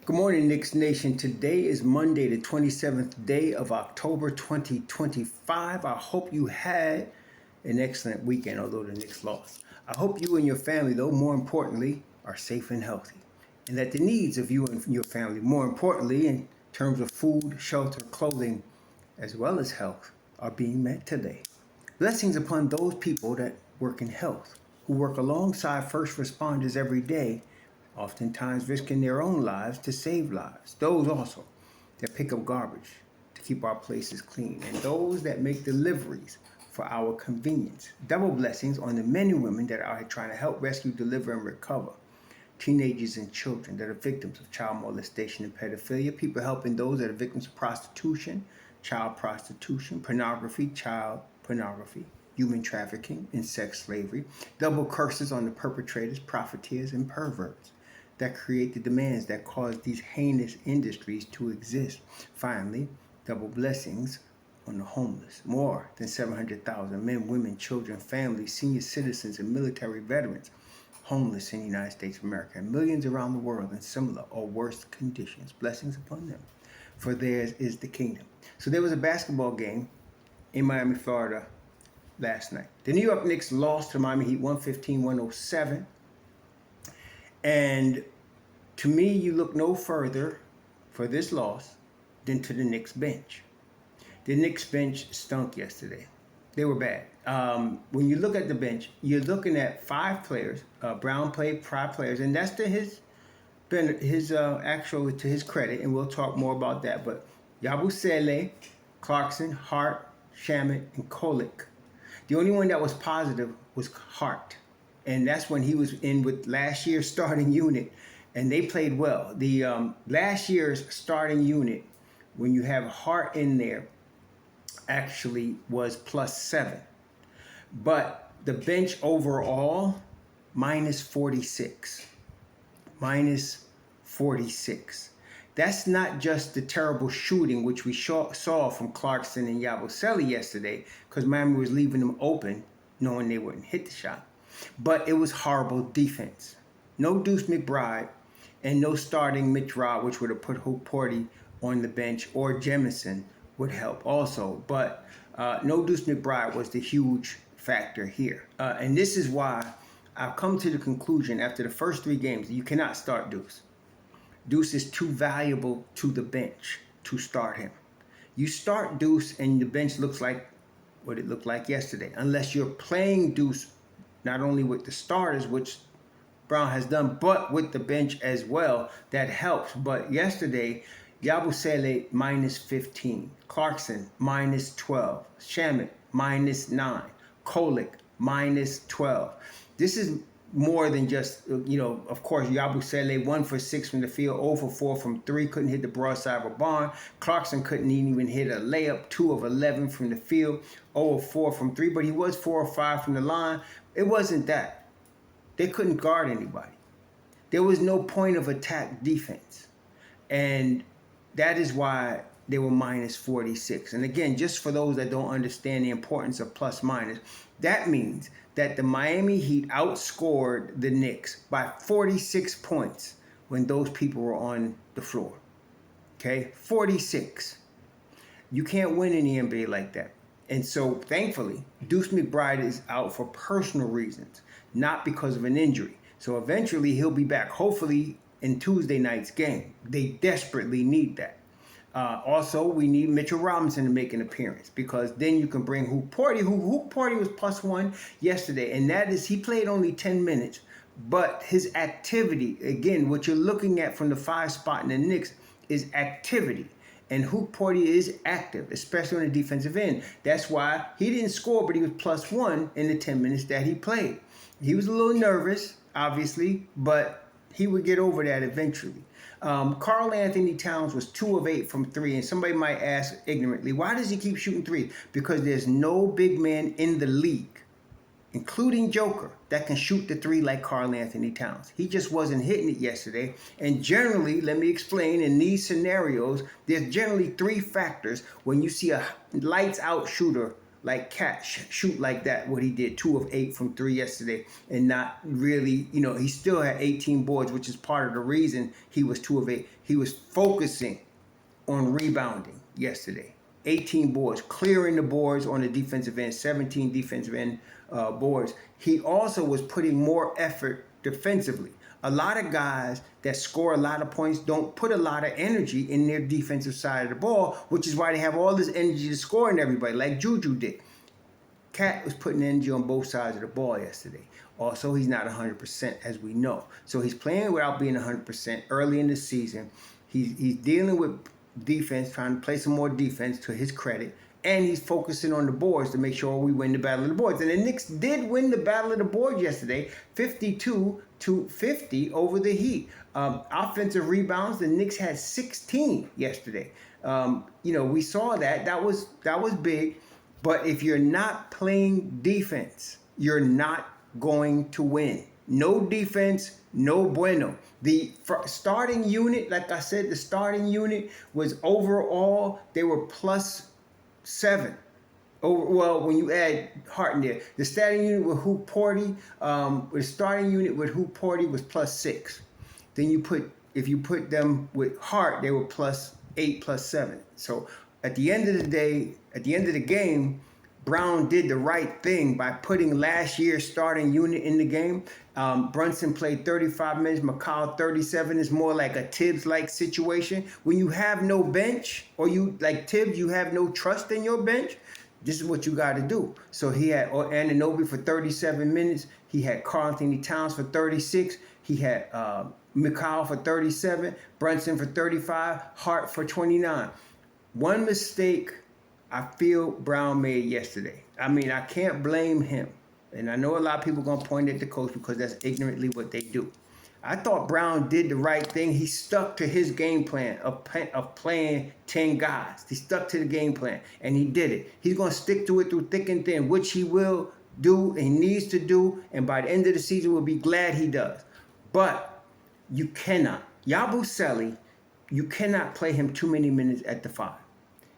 Good morning, Knicks Nation. Today is Monday, the 27th day of October 2025. I hope you had an excellent weekend, although the Knicks lost. I hope you and your family, though, more importantly, are safe and healthy. And that the needs of you and your family, more importantly, in terms of food, shelter, clothing, as well as health, are being met today. Blessings upon those people that work in health, who work alongside first responders every day, oftentimes risking their own lives to save lives. Those also that pick up garbage to keep our places clean, and those that make deliveries for our convenience. Double blessings on the men and women that are out here trying to help rescue, deliver, and recover teenagers and children that are victims of child molestation and pedophilia, people helping those that are victims of prostitution, child prostitution, pornography, child pornography, human trafficking, and sex slavery. Double curses on the perpetrators, profiteers, and perverts that create the demands that cause these heinous industries to exist. Finally, double blessings on the homeless. More than 700,000 men, women, children, families, senior citizens, and military veterans homeless in the United States of America, and millions around the world in similar or worse conditions. Blessings upon them, for theirs is the kingdom. So there was a basketball game in Miami, Florida last night. The New York Knicks lost to Miami Heat 115-107. And to me, you look no further for this loss than to the Knicks bench. The Knicks bench stunk yesterday. They were bad. When you look at the bench, you're looking at 5 players. Brown played 5 players, and that's to his credit, and we'll talk more about that. But Yabusele, Clarkson, Hart, Shamet, and Kolek. The only one that was positive was Hart. And that's when he was in with last year's starting unit, and they played well. The last year's starting unit, when you have Hart in there, actually was +7. But the bench overall, -46. -46. That's not just the terrible shooting, which we saw from Clarkson and Yabusele yesterday, because Miami was leaving them open, knowing they wouldn't hit the shot. But it was horrible defense. No Deuce McBride and no starting MitchRob, which would have put Porty on the bench, or Jemison would help also. But no Deuce McBride was the huge factor here. And this is why I've come to the conclusion after the first 3 games, you cannot start Deuce. Deuce is too valuable to the bench to start him. You start Deuce and the bench looks like what it looked like yesterday, unless you're playing Deuce not only with the starters, which Brown has done, but with the bench as well. That helps. But yesterday, Yabusele -15, Clarkson -12, Shamet -9, Kolek -12. This is more than just, of course, Yabusele 1 for 6 from the field, 0 for 4 from 3, couldn't hit the broadside of a barn. Clarkson couldn't even hit a layup, 2 of 11 from the field, 0 of 4 from 3, but he was 4 of 5 from the line. It wasn't that. They couldn't guard anybody. There was no point of attack defense. And that is why they were -46. And again, just for those that don't understand the importance of plus minus, that means that the Miami Heat outscored the Knicks by 46 points when those people were on the floor. Okay, 46. You can't win in the NBA like that. And so, thankfully, Deuce McBride is out for personal reasons, not because of an injury. So eventually, he'll be back, hopefully, in Tuesday night's game. They desperately need that. Also, we need Mitchell Robinson to make an appearance, because then you can bring Hoop Porty, Hoop Porty was +1 yesterday, and that is, he played only 10 minutes, but his activity, again, what you're looking at from the 5 spot in the Knicks is activity. And Hoop Porty is active, especially on the defensive end. That's why he didn't score, but he was +1 in the 10 minutes that he played. He was a little nervous, obviously, but he would get over that eventually. Karl Anthony Towns was 2 of 8 from 3, and somebody might ask ignorantly, why does he keep shooting 3? Because there's no big man in the league, including Joker, that can shoot the 3 like Karl Anthony Towns. He just wasn't hitting it yesterday. And generally, let me explain, in these scenarios, there's generally 3 factors when you see a lights out shooter like Cat shoot like that, what he did, 2 of 8 from 3 yesterday, and not really, he still had 18 boards, which is part of the reason he was 2 of 8. He was focusing on rebounding yesterday. 18 boards, clearing the boards on the defensive end, 17 defensive end boards. He also was putting more effort defensively. A lot of guys that score a lot of points don't put a lot of energy in their defensive side of the ball, which is why they have all this energy to score in everybody, like Juju did. Cat was putting energy on both sides of the ball yesterday. Also, he's not 100%, as we know. So he's playing without being 100% early in the season. He's dealing with defense, trying to play some more defense to his credit. And he's focusing on the boards to make sure we win the battle of the boards. And the Knicks did win the battle of the boards yesterday, 52-50 over the Heat. Offensive rebounds, the Knicks had 16 yesterday. We saw that. That was big. But if you're not playing defense, you're not going to win. No defense, no bueno. The starting unit, like I said, the starting unit was overall, they were +7. Well, when you add Hart in there, the starting unit with Hoop Porty, was +6. Then if you put them with Hart, they were +8, +7. So at the end of the day, at the end of the game, Brown did the right thing by putting last year's starting unit in the game. Brunson played 35 minutes, McCall 37. Is more like a Tibbs-like situation. When you have no bench, or you, like Tibbs, you have no trust in your bench, this is what you got to do. So he had Anunoby for 37 minutes. He had Karl-Anthony Towns for 36. He had McCall for 37, Brunson for 35, Hart for 29. One mistake I feel Brown made yesterday. I mean, I can't blame him. And I know a lot of people are going to point at the coach because that's ignorantly what they do. I thought Brown did the right thing. He stuck to his game plan of playing 10 guys. He stuck to the game plan, and he did it. He's going to stick to it through thick and thin, which he will do and he needs to do, and by the end of the season, we'll be glad he does. But you cannot. Yabusele, you cannot play him too many minutes at the 5.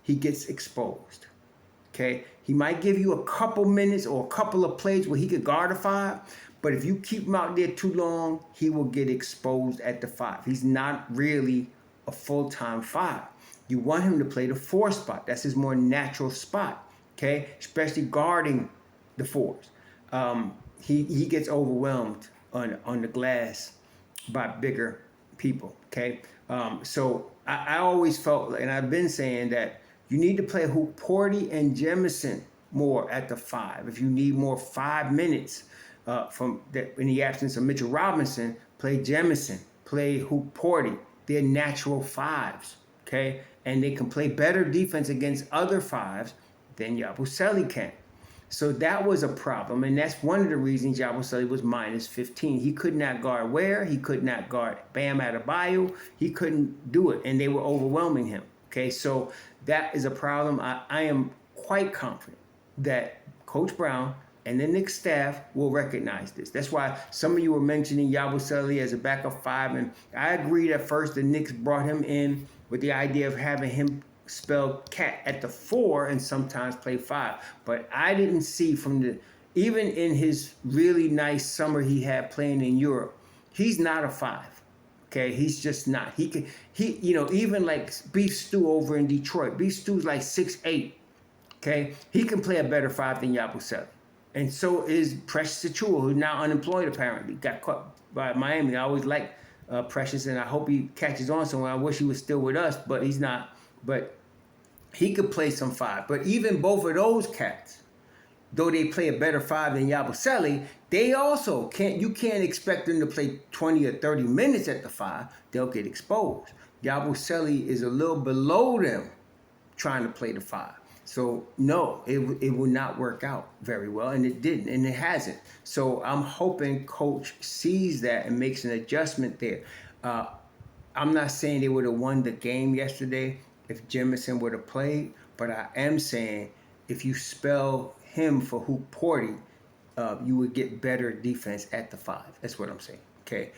He gets exposed. Okay? He might give you a couple minutes or a couple of plays where he could guard a 5, but if you keep him out there too long, he will get exposed at the 5. He's not really a full-time 5. You want him to play the 4 spot. That's his more natural spot. Okay? Especially guarding the 4s. He gets overwhelmed on the glass by bigger people. Okay? So I always felt, and I've been saying that you need to play Hoop Porty and Jemison more at the 5. If you need more 5 minutes in the absence of Mitchell Robinson, play Jemison, play Hoop Porty. They're natural 5s, okay? And they can play better defense against other 5s than Yabusele can. So that was a problem, and that's one of the reasons Yabusele was -15. He could not guard Ware. He could not guard Bam Adebayo. He couldn't do it, and they were overwhelming him. Okay, so that is a problem. I am quite confident that Coach Brown and the Knicks staff will recognize this. That's why some of you were mentioning Yabusele as a backup 5, and I agreed at first the Knicks brought him in with the idea of having him spell Cat at the 4 and sometimes play 5. But I didn't see even in his really nice summer he had playing in Europe, he's not a 5. Okay, he's just not. Even like Beef Stew over in Detroit. Beef Stew's like 6'8". Okay, he can play a better 5 than Yabusele. And so is Precious Achiuwa, who's now unemployed apparently. Got caught by Miami. I always liked Precious, and I hope he catches on somewhere. I wish he was still with us, but he's not. But he could play some 5. But even both of those cats, though they play a better 5 than Yabusele, they also you can't expect them to play 20 or 30 minutes at the 5. They'll get exposed. Yabusele is a little below them trying to play the 5. So no, it will not work out very well, and it didn't, and it hasn't. So I'm hoping Coach sees that and makes an adjustment there. I'm not saying they would have won the game yesterday if Jemison would have played, but I am saying if you spell him for Hoop Porty, you would get better defense at the 5. That's what I'm saying. Okay.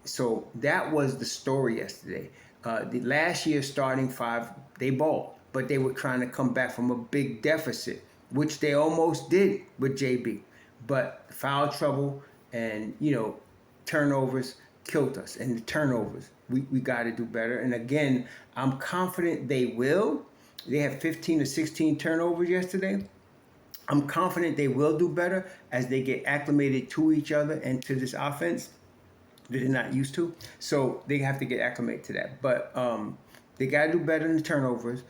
So that was the story yesterday. The last year's starting 5, they balled, but they were trying to come back from a big deficit which they almost did with JB. But foul trouble and, turnovers killed us. And the turnovers, we got to do better. And again, I'm confident they will. They had 15 or 16 turnovers yesterday. I'm confident they will do better as they get acclimated to each other and to this offense that they're not used to. So they have to get acclimated to that. But they got to do better in the turnovers.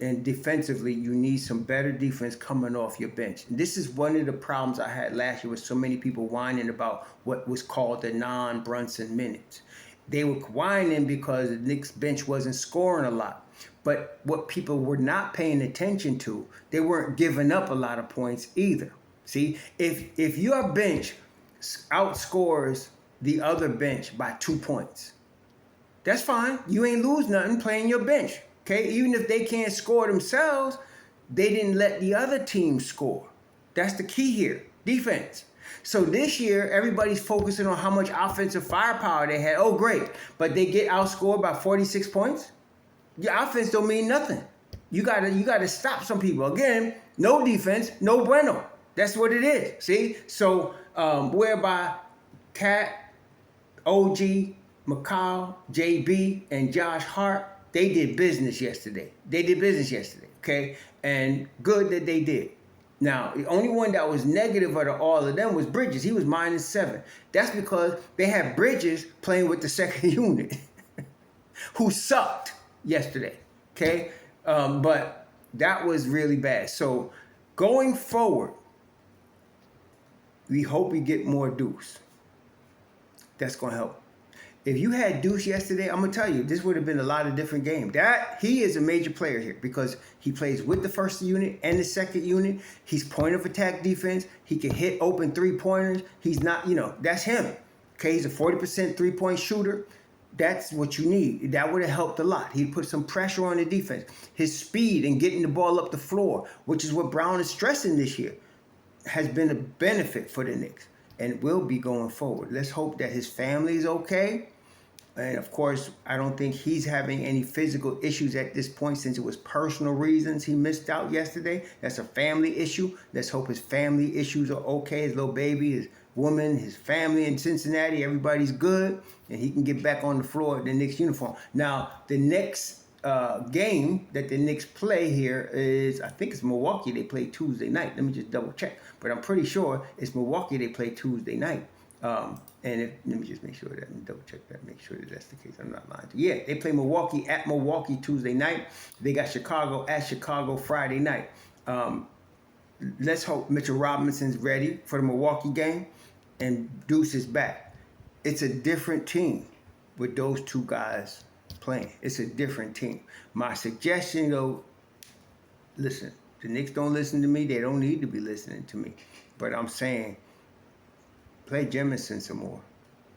And defensively, you need some better defense coming off your bench. And this is one of the problems I had last year with so many people whining about what was called the non-Brunson minutes. They were whining because the Knicks bench wasn't scoring a lot. But what people were not paying attention to, they weren't giving up a lot of points either. See, if your bench outscores the other bench by 2 points, that's fine. You ain't lose nothing playing your bench. Okay, even if they can't score themselves, they didn't let the other team score. That's the key here, defense. So this year, everybody's focusing on how much offensive firepower they had. Oh, great, but they get outscored by 46 points? Your offense don't mean nothing. You gotta stop some people. Again, no defense, no bueno. That's what it is. See, so whereby Cat, OG, McCall, JB, and Josh Hart, they did business yesterday. Okay? And good that they did. Now, the only one that was negative out of all of them was Bridges. He was -7. That's because they had Bridges playing with the second unit, who sucked yesterday. Okay? But that was really bad. So going forward, we hope we get more Deuce. That's going to help. If you had Deuce yesterday, I'm going to tell you, this would have been a lot of different games. He is a major player here because he plays with the first unit and the second unit. He's point of attack defense. He can hit open three-pointers. He's not, that's him. Okay, he's a 40% three-point shooter. That's what you need. That would have helped a lot. He put some pressure on the defense. His speed and getting the ball up the floor, which is what Brown is stressing this year, has been a benefit for the Knicks and will be going forward. Let's hope that his family is okay. And of course, I don't think he's having any physical issues at this point since it was personal reasons he missed out yesterday. That's a family issue. Let's hope his family issues are okay. His little baby, his woman, his family in Cincinnati, everybody's good. And he can get back on the floor in the Knicks uniform. Now, the next game that the Knicks play here is, I think it's Milwaukee. They play Tuesday night. Let me just double check. But I'm pretty sure it's Milwaukee they play Tuesday night. Let me just make sure that, and double check that, make sure that that's the case. I'm not lying to you. Yeah, they play Milwaukee at Milwaukee Tuesday night. They got Chicago at Chicago Friday night. Let's hope Mitchell Robinson's ready for the Milwaukee game and Deuce is back. It's a different team with those two guys playing. It's a different team. My suggestion, though, listen, the Knicks don't listen to me. They don't need to be listening to me. But I'm saying, play Jemison some more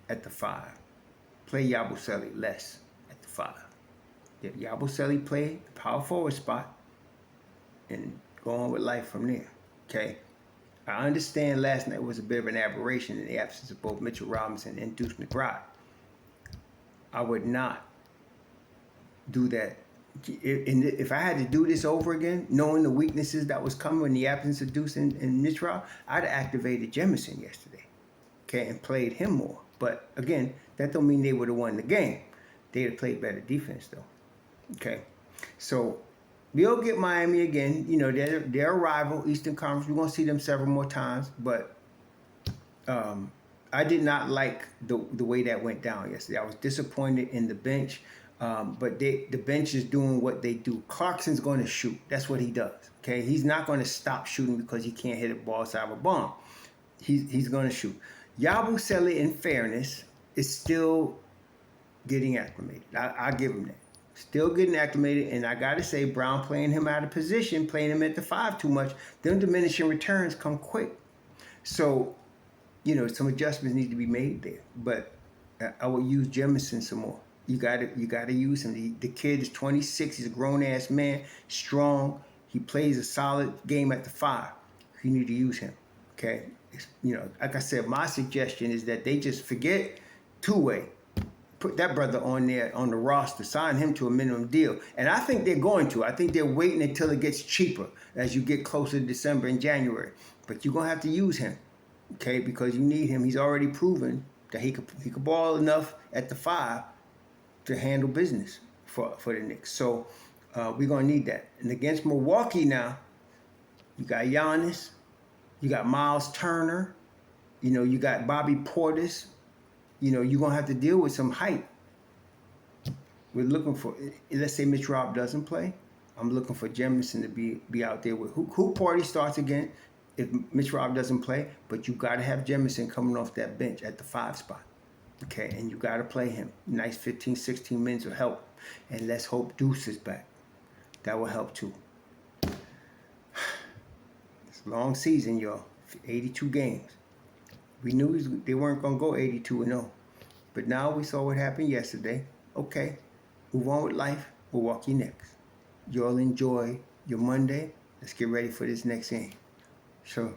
at the 5. Play Yabusele less at the 5. If Yabusele play the power forward spot and go on with life from there. Okay? I understand last night was a bit of an aberration in the absence of both Mitchell Robinson and Deuce McBride. I would not do that. If I had to do this over again, knowing the weaknesses that was coming in the absence of Deuce and MitchRob, I'd have activated Jemison yesterday. Okay, and played him more. But again, that don't mean they would have won the game. They'd have played better defense though. Okay, so we'll get Miami again. They're a rival, Eastern Conference. We're gonna see them several more times. But I did not like the way that went down yesterday. I was disappointed in the bench. But the bench is doing what they do. Clarkson's going to shoot. That's what he does. Okay, he's not going to stop shooting because he can't hit a ball outside of a bomb. He's going to shoot. Yabusele, in fairness, is still getting acclimated. I'll give him that. Still getting acclimated, and I got to say, Brown playing him out of position, playing him at the 5 too much, them diminishing returns come quick. So, some adjustments need to be made there. But I will use Jemison some more. You gotta use him. The kid is 26. He's a grown-ass man, strong. He plays a solid game at the 5. You need to use him, okay? Like I said, my suggestion is that they just forget two-way. put that brother on there on the roster, sign him to a minimum deal. And I think they're going to. I think they're waiting until it gets cheaper as you get closer to December and January. But you're going to have to use him, okay, because you need him. He's already proven that he could ball enough at the 5 to handle business for the Knicks. So we're going to need that. And against Milwaukee now, you got Giannis, you got Miles Turner, you got Bobby Portis. You're going to have to deal with some hype. We're looking for, let's say MitchRob doesn't play. I'm looking for Jemison to be out there with who party starts again if MitchRob doesn't play, but you got to have Jemison coming off that bench at the 5 spot. Okay, and you got to play him. Nice 15, 16 minutes will help. And let's hope Deuce is back. That will help too. It's a long season, y'all. 82 games. We knew they weren't going to go 82-0. But now we saw what happened yesterday. Okay, move on with life. Milwaukee Knicks. Y'all enjoy your Monday. Let's get ready for this next game. Sure.